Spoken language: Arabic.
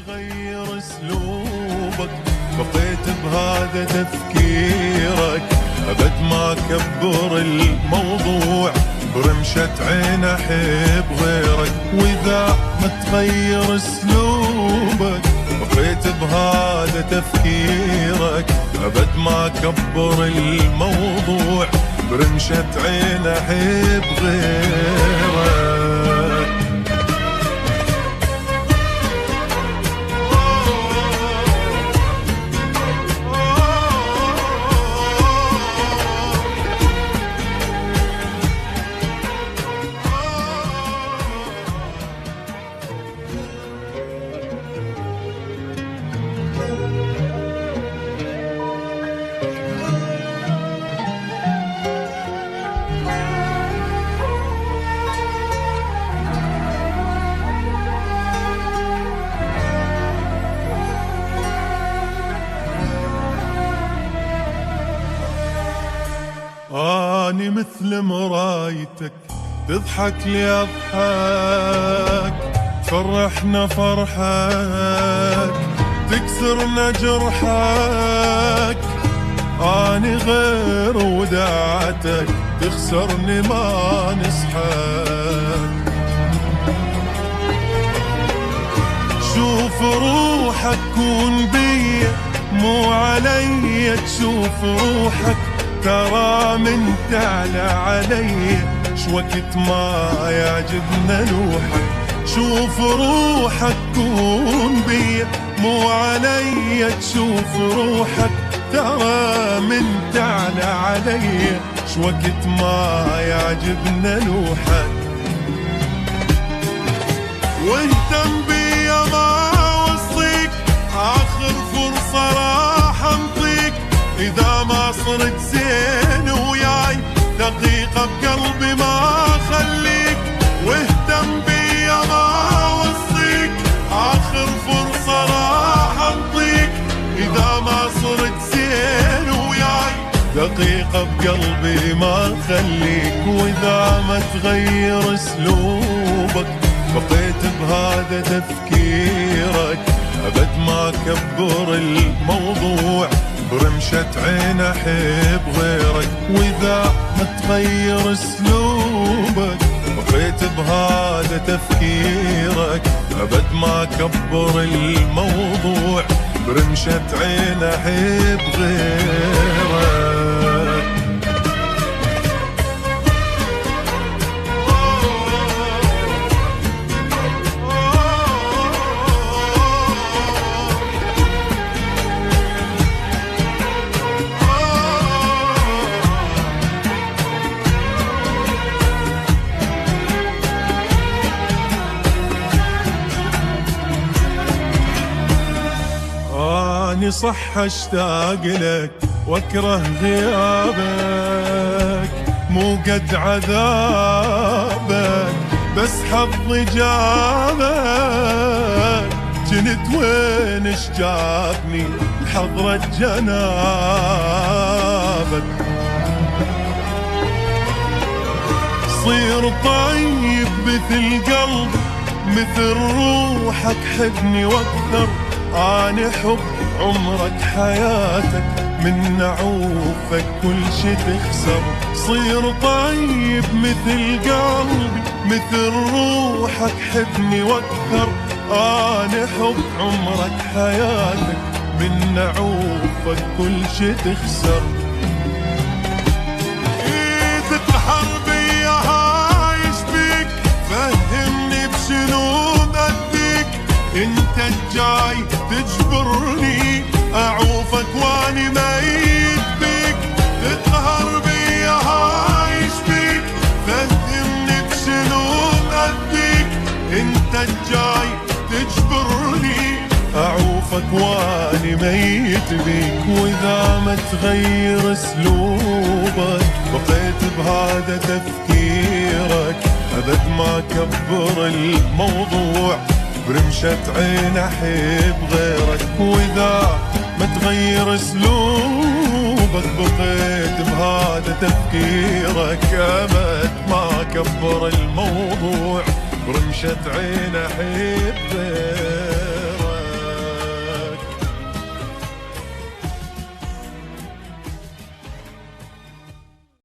تغير اسلوبك بقيت بهذا تفكيرك، ابد ما كبر الموضوع برمشة عين احب غيرك. واذا ما تغير اسلوبك بقيت بهذا تفكيرك، ابد ما كبر الموضوع برمشة عين احب غيرك. أني مثل مرايتك تضحك لي أضحك، تفرحنا فرحك تكسرنا جرحك. أني غير وداعتك تخسرني ما نصحك. شوف روحك كون بيا مو علي، تشوف روحك ترى من تعلى علي شوكت ما يعجبنا لوحك. شوف روحك كون بيا مو علي، تشوف روحك ترى من تعلى علي شوكت ما يعجبنا لوحك. واهتم بيا ما وصيك آخر فرصة راح انطيك، إذا ما صرت زين وياي دقيقة بقلبي ما خليك. واهتم بيا ما وصيك آخر فرصة راح انطيك، إذا ما صرت زين وياي دقيقة بقلبي ما خليك. وإذا ما تغير اسلوبك بقيت بهذا تفكيرك، أبد ما كبر الموضوع برمشة عين احب غيرك. واذا ما تغير اسلوبك بقيت بهذا تفكيرك، ابد ما كبر الموضوع برمشة عين احب غيرك. أني صح اشتاق لك واكره غيابك، مو قد عذابك بس حظي جابك. جنت وين اش جابني لحضرة جنابك. صير طيب مثل قلب مثل روحك، حبني واكثر أنا حب عمرك حياتك، من نعوفك كل شي تخسر. صير طيب مثل قلبي مثل روحك، حبني واكثر أنا حب عمرك حياتك، من نعوفك كل شي تخسر. إيه تقهر بيا هايش بيك، فهمني بشنو بديك. انت الجاي تجبرني اعوفك واني ميت بيك. تقهر بيا هايش بيك، فهمني بشنو بديك. انت الجاي تجبرني اعوفك واني ميت بيك. واذا ما تغير اسلوبك بقيت بهذا تفكيرك، ابد ما كبر الموضوع برمشة عين احب غيرك. واذا ما تغير اسلوبك بقيت بهذا تفكيرك، ابد ما كبر الموضوع برمشة عين احب غيرك.